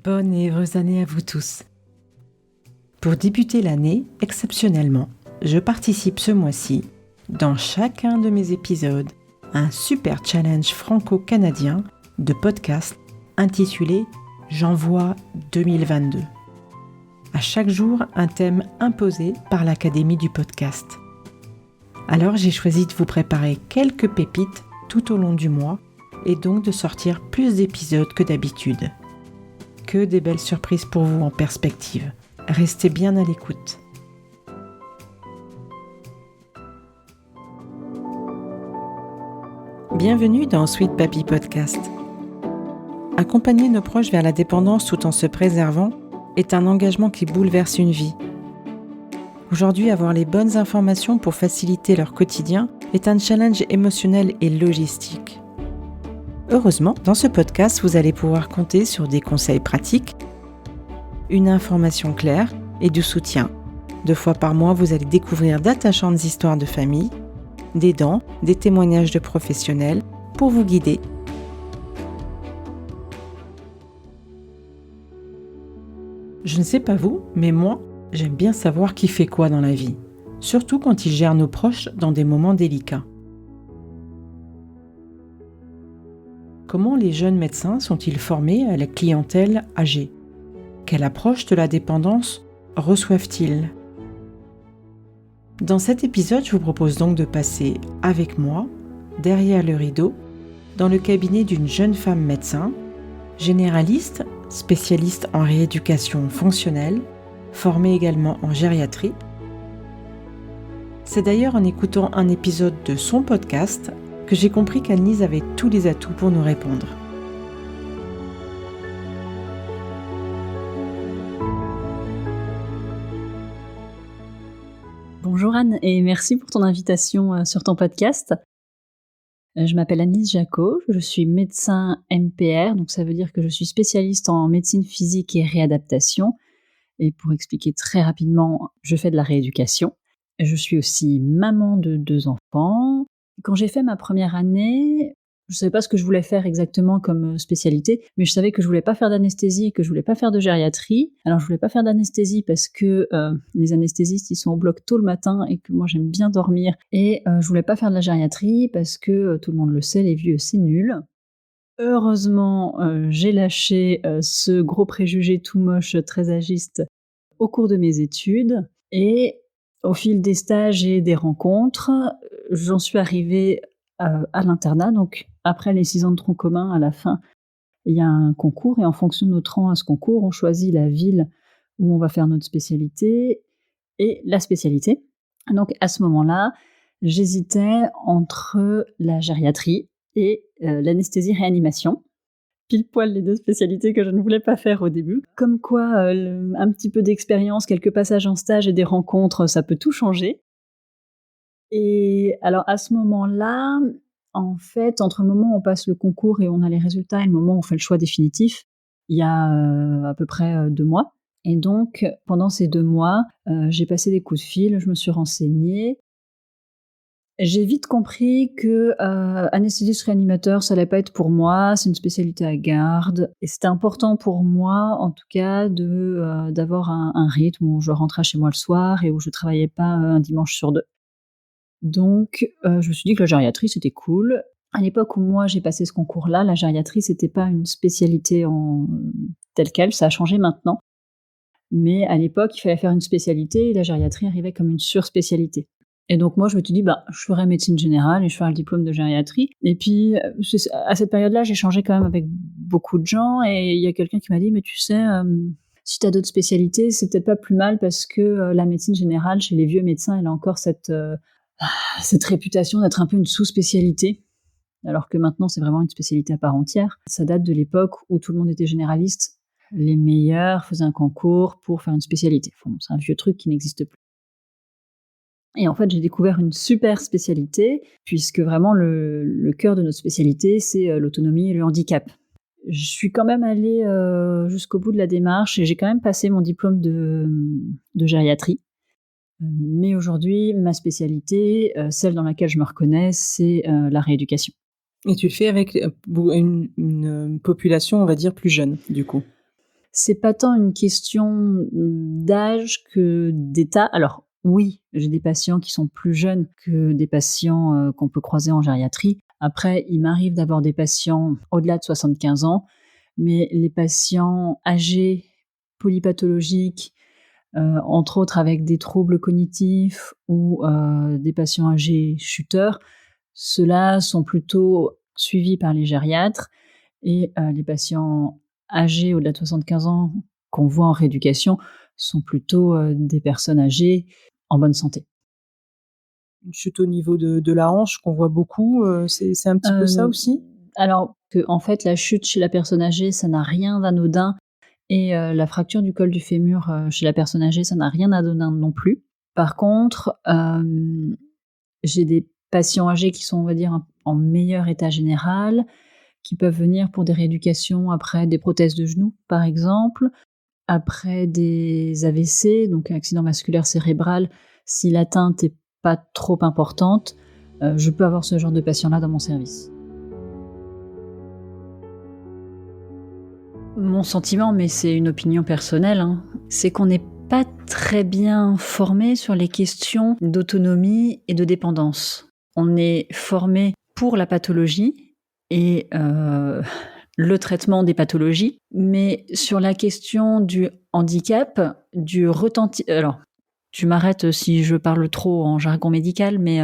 Bonne et heureuse année à vous tous. Pour débuter l'année, exceptionnellement, je participe ce mois-ci, dans chacun de mes épisodes, à un super challenge franco-canadien de podcast intitulé J'envoie 2022. À chaque jour, un thème imposé par l'Académie du podcast. Alors j'ai choisi de vous préparer quelques pépites tout au long du mois et donc de sortir plus d'épisodes que d'habitude. Que des belles surprises pour vous en perspective. Restez bien à l'écoute. Bienvenue dans Sweet Papi Podcast. Accompagner nos proches vers la dépendance tout en se préservant est un engagement qui bouleverse une vie. Aujourd'hui, avoir les bonnes informations pour faciliter leur quotidien est un challenge émotionnel et logistique. Heureusement, dans ce podcast, vous allez pouvoir compter sur des conseils pratiques, une information claire et du soutien. 2 fois par mois, vous allez découvrir d'attachantes histoires de famille, d'aidants, des témoignages de professionnels pour vous guider. Je ne sais pas vous, mais moi, j'aime bien savoir qui fait quoi dans la vie, surtout quand il gère nos proches dans des moments délicats. Comment les jeunes médecins sont-ils formés à la clientèle âgée ? Quelle approche de la dépendance reçoivent-ils ? Dans cet épisode, je vous propose donc de passer avec moi, derrière le rideau, dans le cabinet d'une jeune femme médecin, généraliste, spécialiste en rééducation fonctionnelle, formée également en gériatrie. C'est d'ailleurs en écoutant un épisode de son podcast que j'ai compris qu'Annelise avait tous les atouts pour nous répondre. Bonjour Anne et merci pour ton invitation sur ton podcast. Je m'appelle Annelise Jacot, je suis médecin MPR, donc ça veut dire que je suis spécialiste en médecine physique et réadaptation. Et pour expliquer très rapidement, je fais de la rééducation. Je suis aussi maman de 2 enfants. Quand j'ai fait ma première année, je ne savais pas ce que je voulais faire exactement comme spécialité, mais je savais que je voulais pas faire d'anesthésie et que je voulais pas faire de gériatrie. Alors je voulais pas faire d'anesthésie parce que les anesthésistes ils sont au bloc tôt le matin et que moi j'aime bien dormir. Et je voulais pas faire de la gériatrie parce que tout le monde le sait, les vieux c'est nul. Heureusement, j'ai lâché ce gros préjugé tout moche, très agiste, au cours de mes études. Et au fil des stages et des rencontres, j'en suis arrivée à l'internat. Donc après les 6 ans de tronc commun, à la fin, il y a un concours. Et en fonction de notre rang à ce concours, on choisit la ville où on va faire notre spécialité et la spécialité. Donc à ce moment-là, j'hésitais entre la gériatrie et l'anesthésie-réanimation. Pile poil les 2 spécialités que je ne voulais pas faire au début. Comme quoi, un petit peu d'expérience, quelques passages en stage et des rencontres, ça peut tout changer. Et alors à ce moment-là, en fait, entre le moment où on passe le concours et on a les résultats et le moment où on fait le choix définitif, il y a à peu près 2 mois. Et donc pendant ces 2 mois, j'ai passé des coups de fil, je me suis renseignée. J'ai vite compris que anesthésiste réanimateur, ça allait pas être pour moi, c'est une spécialité à garde et c'était important pour moi, en tout cas, d'avoir un rythme où je rentrais chez moi le soir et où je travaillais pas un dimanche sur 2. Donc je me suis dit que la gériatrie, c'était cool. À l'époque où moi j'ai passé ce concours-là, la gériatrie, c'était pas une spécialité telle quelle, ça a changé maintenant. Mais à l'époque, il fallait faire une spécialité et la gériatrie arrivait comme une surspécialité. Et donc moi, je me suis dit, je ferai médecine générale et je ferai le diplôme de gériatrie. Et puis, à cette période-là, j'ai échangé quand même avec beaucoup de gens et il y a quelqu'un qui m'a dit, mais tu sais, si tu as d'autres spécialités, c'est peut-être pas plus mal parce que la médecine générale, chez les vieux médecins, elle a encore cette réputation d'être un peu une sous-spécialité. Alors que maintenant, c'est vraiment une spécialité à part entière. Ça date de l'époque où tout le monde était généraliste. Les meilleurs faisaient un concours pour faire une spécialité. Enfin, c'est un vieux truc qui n'existe plus. Et en fait, j'ai découvert une super spécialité, puisque vraiment le cœur de notre spécialité, c'est l'autonomie et le handicap. Je suis quand même allée jusqu'au bout de la démarche et j'ai quand même passé mon diplôme de gériatrie. Mais aujourd'hui, ma spécialité, celle dans laquelle je me reconnais, c'est la rééducation. Et tu le fais avec une population, on va dire, plus jeune, du coup. C'est pas tant une question d'âge que d'état. Alors oui, j'ai des patients qui sont plus jeunes que des patients qu'on peut croiser en gériatrie. Après, il m'arrive d'avoir des patients au-delà de 75 ans, mais les patients âgés, polypathologiques, entre autres avec des troubles cognitifs ou des patients âgés chuteurs, ceux-là sont plutôt suivis par les gériatres et les patients âgés au-delà de 75 ans qu'on voit en rééducation sont plutôt des personnes âgées en bonne santé. Une chute au niveau de la hanche qu'on voit beaucoup, c'est un petit peu ça aussi? Alors qu'en fait, la chute chez la personne âgée, ça n'a rien d'anodin et la fracture du col du fémur chez la personne âgée, ça n'a rien d'anodin non plus. Par contre, j'ai des patients âgés qui sont, on va dire, en meilleur état général, qui peuvent venir pour des rééducations après des prothèses de genoux, par exemple, après des AVC, donc accident vasculaire cérébral. Si l'atteinte n'est pas trop importante, je peux avoir ce genre de patient-là dans mon service. Mon sentiment, mais c'est une opinion personnelle, c'est qu'on n'est pas très bien formé sur les questions d'autonomie et de dépendance. On est formé pour la pathologie et le traitement des pathologies, mais sur la question du handicap, du retentissement... Alors, tu m'arrêtes si je parle trop en jargon médical, mais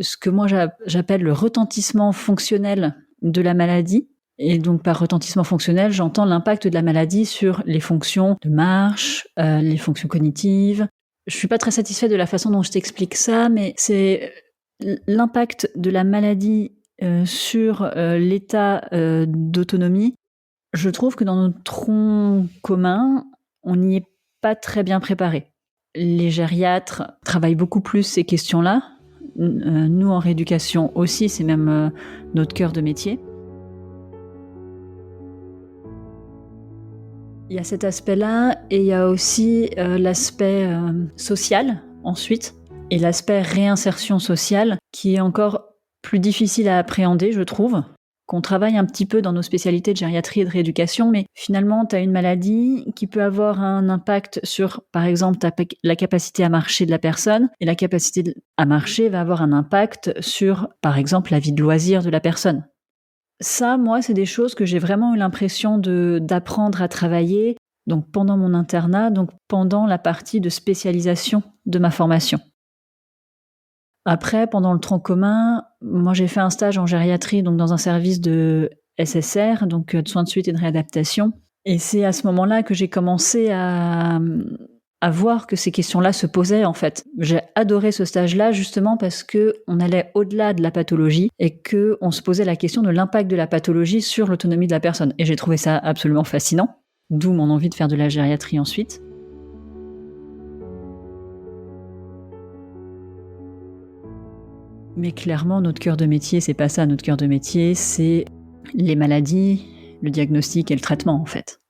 ce que moi j'appelle le retentissement fonctionnel de la maladie, et donc par retentissement fonctionnel, j'entends l'impact de la maladie sur les fonctions de marche, les fonctions cognitives. Je suis pas très satisfaite de la façon dont je t'explique ça, mais c'est l'impact de la maladie sur l'état d'autonomie. Je trouve que dans notre tronc commun, on n'y est pas très bien préparé. Les gériatres travaillent beaucoup plus ces questions-là. Nous, en rééducation aussi, c'est même notre cœur de métier. Il y a cet aspect-là, et il y a aussi l'aspect social, ensuite, et l'aspect réinsertion sociale, qui est encore plus difficile à appréhender, je trouve, qu'on travaille un petit peu dans nos spécialités de gériatrie et de rééducation, mais finalement, tu as une maladie qui peut avoir un impact sur, par exemple, la capacité à marcher de la personne, et la capacité à marcher va avoir un impact sur, par exemple, la vie de loisir de la personne. Ça, moi, c'est des choses que j'ai vraiment eu l'impression d'apprendre à travailler, donc pendant mon internat, donc pendant la partie de spécialisation de ma formation. Après, pendant le tronc commun, moi j'ai fait un stage en gériatrie, donc dans un service de SSR, donc de soins de suite et de réadaptation. Et c'est à ce moment-là que j'ai commencé à voir que ces questions-là se posaient, en fait. J'ai adoré ce stage-là justement parce qu'on allait au-delà de la pathologie et qu'on se posait la question de l'impact de la pathologie sur l'autonomie de la personne. Et j'ai trouvé ça absolument fascinant, d'où mon envie de faire de la gériatrie ensuite. Mais clairement, notre cœur de métier, c'est pas ça. Notre cœur de métier, c'est les maladies, le diagnostic et le traitement, en fait.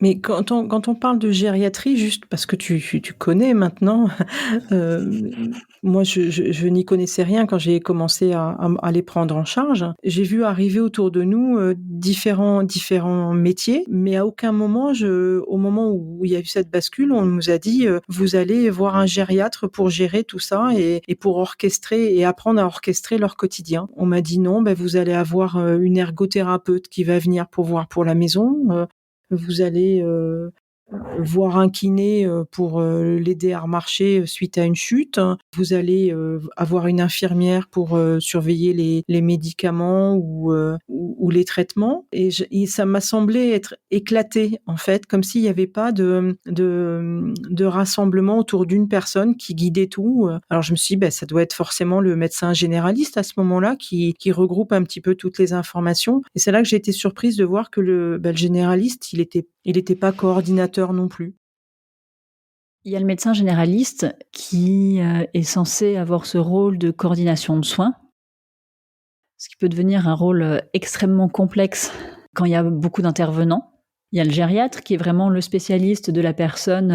Mais quand on parle de gériatrie, juste parce que tu connais maintenant, moi je n'y connaissais rien quand j'ai commencé à les prendre en charge. J'ai vu arriver autour de nous différents métiers, mais à aucun moment, au moment où il y a eu cette bascule, on nous a dit vous allez voir un gériatre pour gérer tout ça et pour orchestrer et apprendre à orchestrer leur quotidien. On m'a dit non, vous allez avoir une ergothérapeute qui va venir pour voir pour la maison. Vous allez voir un kiné pour l'aider à remarcher suite à une chute. Vous allez avoir une infirmière pour surveiller les médicaments ou les traitements. Et ça m'a semblé être éclaté, en fait, comme s'il n'y avait pas de rassemblement autour d'une personne qui guidait tout. Alors je me suis dit, ça doit être forcément le médecin généraliste à ce moment-là qui regroupe un petit peu toutes les informations. Et c'est là que j'ai été surprise de voir que le généraliste, il était pas coordinateur non plus. Il y a le médecin généraliste qui est censé avoir ce rôle de coordination de soins, ce qui peut devenir un rôle extrêmement complexe quand il y a beaucoup d'intervenants. Il y a le gériatre qui est vraiment le spécialiste de la personne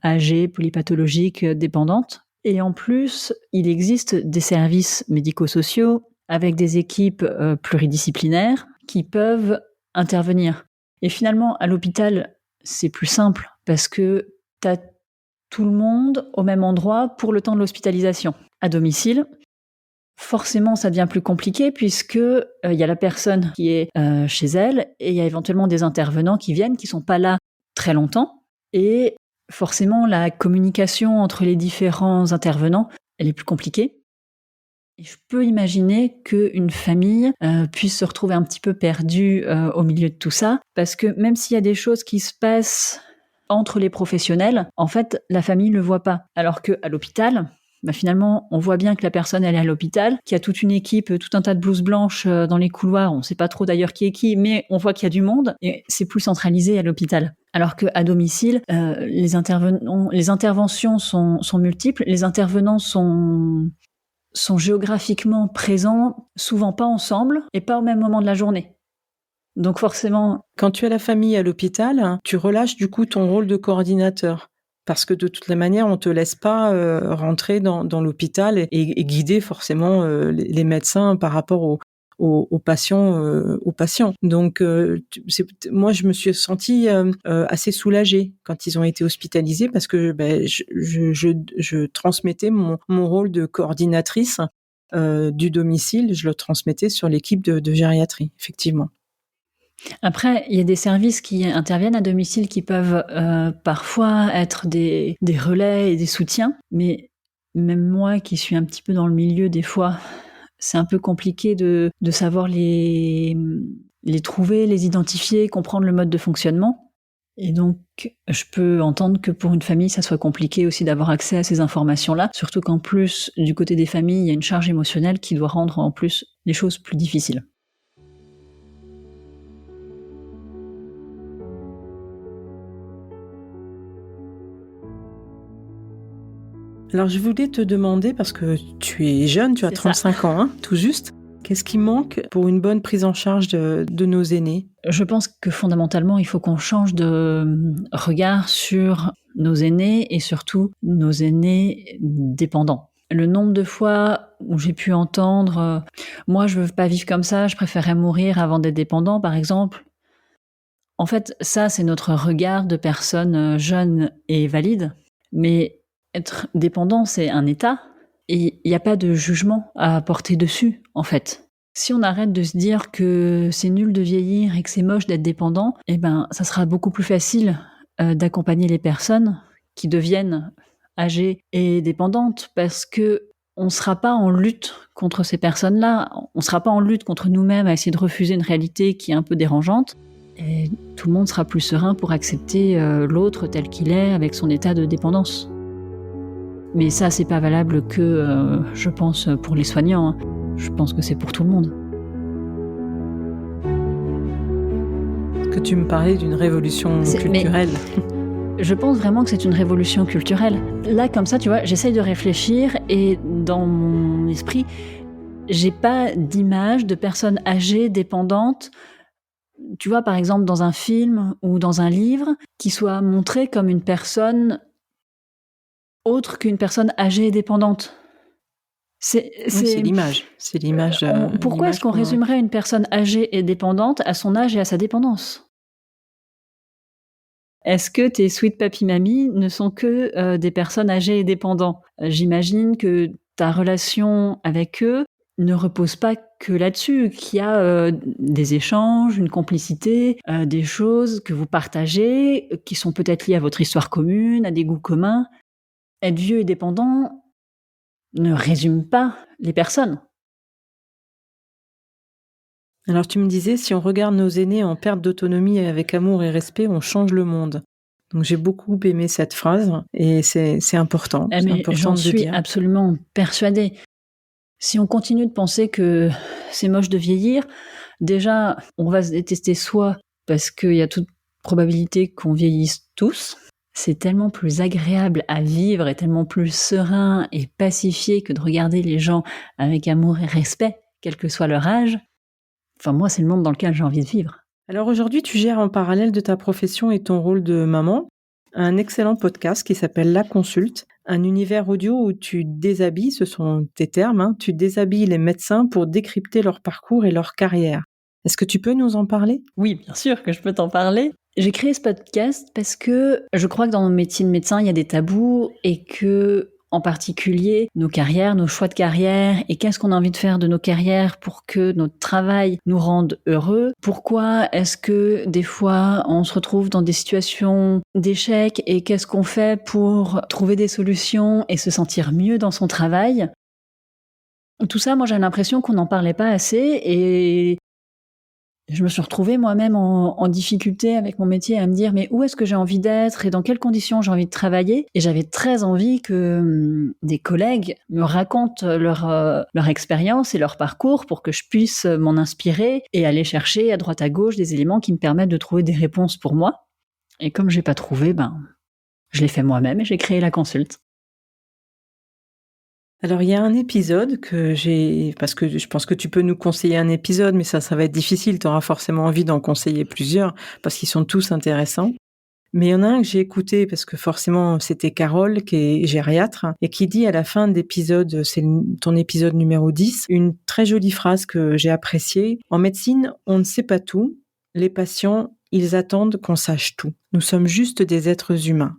âgée, polypathologique, dépendante. Et en plus, il existe des services médico-sociaux avec des équipes pluridisciplinaires qui peuvent intervenir. Et finalement, à l'hôpital, c'est plus simple parce que tu as tout le monde au même endroit pour le temps de l'hospitalisation. À domicile, forcément, ça devient plus compliqué puisque y a la personne qui est chez elle et il y a éventuellement des intervenants qui viennent, qui sont pas là très longtemps. Et forcément, la communication entre les différents intervenants, elle est plus compliquée. Et je peux imaginer qu'une famille puisse se retrouver un petit peu perdue au milieu de tout ça, parce que même s'il y a des choses qui se passent entre les professionnels, en fait, la famille ne le voit pas. Alors qu'à l'hôpital, finalement, on voit bien que la personne, elle est à l'hôpital, qu'il y a toute une équipe, tout un tas de blouses blanches dans les couloirs. On ne sait pas trop d'ailleurs qui est qui, mais on voit qu'il y a du monde et c'est plus centralisé à l'hôpital. Alors qu'à domicile, les interventions sont multiples, les intervenants sont géographiquement présents, souvent pas ensemble et pas au même moment de la journée. Donc forcément... Quand tu as la famille à l'hôpital, tu relâches du coup ton rôle de coordinateur. Parce que de toutes les manières, on ne te laisse pas rentrer dans l'hôpital et guider forcément les médecins par rapport aux patients. Donc, moi, je me suis sentie assez soulagée quand ils ont été hospitalisés parce que je transmettais mon rôle de coordinatrice du domicile, je le transmettais sur l'équipe de gériatrie, effectivement. Après, il y a des services qui interviennent à domicile qui peuvent parfois être des relais et des soutiens, mais même moi qui suis un petit peu dans le milieu des fois, c'est un peu compliqué de savoir les trouver, les identifier, comprendre le mode de fonctionnement. Et donc, je peux entendre que pour une famille, ça soit compliqué aussi d'avoir accès à ces informations-là, surtout qu'en plus, du côté des familles, il y a une charge émotionnelle qui doit rendre en plus les choses plus difficiles. Alors, je voulais te demander, parce que tu es jeune, tu as 35 ans, tout juste. Qu'est-ce qui manque pour une bonne prise en charge de nos aînés ? Je pense que fondamentalement, il faut qu'on change de regard sur nos aînés et surtout nos aînés dépendants. Le nombre de fois où j'ai pu entendre « moi, je veux pas vivre comme ça, je préférerais mourir avant d'être dépendant », par exemple. En fait, ça, c'est notre regard de personnes jeunes et valides, mais être dépendant, c'est un état, et il n'y a pas de jugement à porter dessus, en fait. Si on arrête de se dire que c'est nul de vieillir et que c'est moche d'être dépendant, ça sera beaucoup plus facile d'accompagner les personnes qui deviennent âgées et dépendantes, parce que on ne sera pas en lutte contre ces personnes-là, on ne sera pas en lutte contre nous-mêmes à essayer de refuser une réalité qui est un peu dérangeante, et tout le monde sera plus serein pour accepter l'autre tel qu'il est avec son état de dépendance. Mais ça, c'est pas valable que, je pense, pour les soignants. Hein. Je pense que c'est pour tout le monde. Que tu me parlais d'une révolution culturelle. Je pense vraiment que c'est une révolution culturelle. Là, comme ça, tu vois, j'essaye de réfléchir et dans mon esprit, j'ai pas d'image de personnes âgées, dépendantes, tu vois, par exemple, dans un film ou dans un livre, qui soit montrée comme une personne autre qu'une personne âgée et dépendante. C'est l'image. C'est l'image. Pourquoi est-ce qu'on résumerait une personne âgée et dépendante à son âge et à sa dépendance ? Est-ce que tes sweet papy mamie ne sont que des personnes âgées et dépendants ? J'imagine que ta relation avec eux ne repose pas que là-dessus, qu'il y a des échanges, une complicité, des choses que vous partagez, qui sont peut-être liées à votre histoire commune, à des goûts communs. Être vieux et dépendant ne résume pas les personnes. Alors tu me disais, si on regarde nos aînés en perte d'autonomie avec amour et respect, on change le monde. Donc j'ai beaucoup aimé cette phrase et c'est important. C'est important j'en suis absolument persuadée. Si on continue de penser que c'est moche de vieillir, déjà on va se détester soi parce qu'il y a toute probabilité qu'on vieillisse tous. C'est tellement plus agréable à vivre et tellement plus serein et pacifié que de regarder les gens avec amour et respect, quel que soit leur âge. Enfin, moi, c'est le monde dans lequel j'ai envie de vivre. Alors aujourd'hui, tu gères en parallèle de ta profession et ton rôle de maman un excellent podcast qui s'appelle La Consulte, un univers audio où tu déshabilles, ce sont tes termes, tu déshabilles les médecins pour décrypter leur parcours et leur carrière. Est-ce que tu peux nous en parler ? Oui, bien sûr que je peux t'en parler. J'ai créé ce podcast parce que je crois que dans notre métier de médecin, il y a des tabous et que, en particulier, nos carrières, nos choix de carrière et qu'est-ce qu'on a envie de faire de nos carrières pour que notre travail nous rende heureux. Pourquoi est-ce que des fois on se retrouve dans des situations d'échec et qu'est-ce qu'on fait pour trouver des solutions et se sentir mieux dans son travail? Tout ça, moi j'ai l'impression qu'on n'en parlait pas assez et je me suis retrouvée moi-même en difficulté avec mon métier à me dire mais où est-ce que j'ai envie d'être et dans quelles conditions j'ai envie de travailler. Et j'avais très envie que des collègues me racontent leur expérience et leur parcours pour que je puisse m'en inspirer et aller chercher à droite à gauche des éléments qui me permettent de trouver des réponses pour moi. Et comme j'ai pas trouvé, je l'ai fait moi-même et j'ai créé la consulte. Alors, il y a un épisode parce que je pense que tu peux nous conseiller un épisode, mais ça va être difficile. Tu auras forcément envie d'en conseiller plusieurs parce qu'ils sont tous intéressants. Mais il y en a un que j'ai écouté parce que forcément, c'était Carole, qui est gériatre, et qui dit à la fin de l'épisode, c'est ton épisode numéro 10, une très jolie phrase que j'ai appréciée. En médecine, on ne sait pas tout. Les patients, ils attendent qu'on sache tout. Nous sommes juste des êtres humains.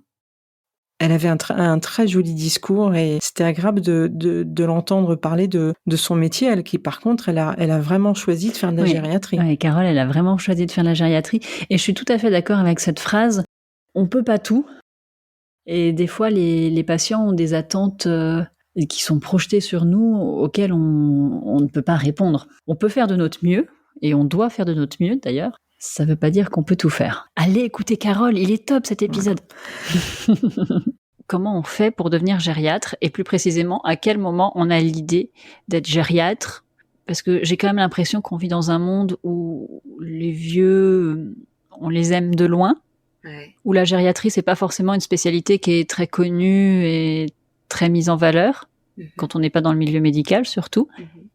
Elle avait un très joli discours et c'était agréable de l'entendre parler de son métier, elle qui par contre, elle a vraiment choisi de faire de la gériatrie. Oui, Carole, elle a vraiment choisi de faire de la gériatrie et je suis tout à fait d'accord avec cette phrase. On peut pas tout et des fois les patients ont des attentes qui sont projetées sur nous auxquelles on ne peut pas répondre. On peut faire de notre mieux et on doit faire de notre mieux d'ailleurs. Ça veut pas dire qu'on peut tout faire. Allez écouter Carole, il est top cet épisode. Comment on fait pour devenir gériatre et plus précisément à quel moment on a l'idée d'être gériatre? Parce que j'ai quand même l'impression qu'on vit dans un monde où les vieux, on les aime de loin, où la gériatrie c'est pas forcément une spécialité qui est très connue et très mise en valeur, quand on n'est pas dans le milieu médical surtout.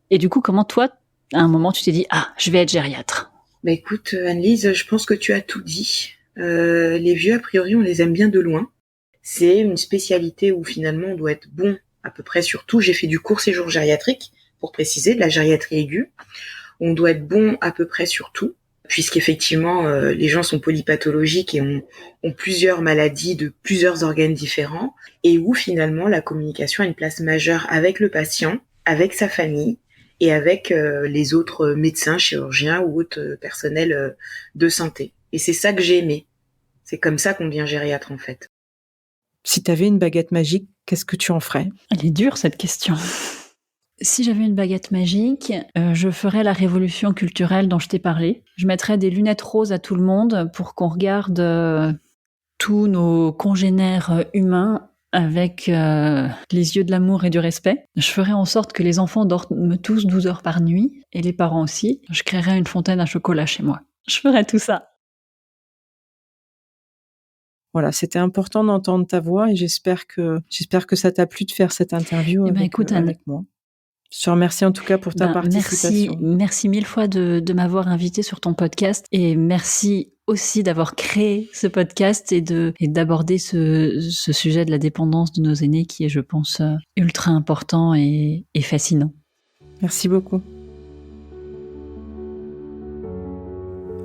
Et du coup, comment toi, à un moment, tu t'es dit « Ah, je vais être gériatre ». Écoute, Anne-Lise, je pense que tu as tout dit. Les vieux, a priori, on les aime bien de loin. C'est une spécialité où finalement on doit être bon à peu près sur tout. J'ai fait du court séjour gériatrique, pour préciser, de la gériatrie aiguë. On doit être bon à peu près sur tout, puisqu'effectivement, les gens sont polypathologiques et ont plusieurs maladies de plusieurs organes différents, et où finalement la communication a une place majeure avec le patient, avec sa famille, et avec les autres médecins, chirurgiens ou autres personnels de santé. Et c'est ça que j'ai aimé. C'est comme ça qu'on devient gériatre, en fait. Si tu avais une baguette magique, qu'est-ce que tu en ferais? Elle est dure, cette question. Si j'avais une baguette magique, je ferais la révolution culturelle dont je t'ai parlé. Je mettrais des lunettes roses à tout le monde pour qu'on regarde tous nos congénères humains avec les yeux de l'amour et du respect. Je ferais en sorte que les enfants dorment tous 12 heures par nuit, et les parents aussi. Je créerais une fontaine à chocolat chez moi. Je ferais tout ça. Voilà, c'était important d'entendre ta voix et j'espère que ça t'a plu de faire cette interview avec moi. Je te remercie en tout cas pour ta participation. Merci mille fois de m'avoir invité sur ton podcast et merci aussi d'avoir créé ce podcast et d'aborder ce sujet de la dépendance de nos aînés qui est, je pense, ultra important et fascinant. Merci beaucoup.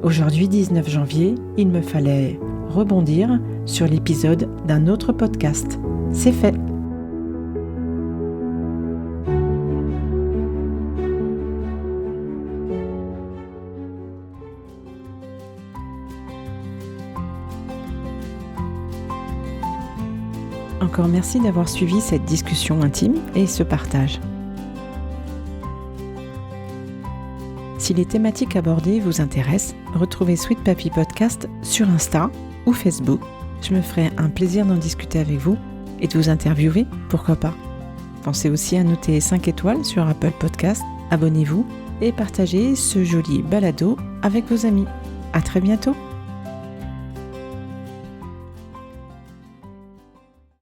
Aujourd'hui, 19 janvier, il me fallait rebondir sur l'épisode d'un autre podcast. C'est fait. Encore merci d'avoir suivi cette discussion intime et ce partage. Si les thématiques abordées vous intéressent, retrouvez Sweet Papy Podcast sur Insta ou Facebook. Je me ferai un plaisir d'en discuter avec vous et de vous interviewer, pourquoi pas. Pensez aussi à noter 5 étoiles sur Apple Podcast, abonnez-vous et partagez ce joli balado avec vos amis. À très bientôt.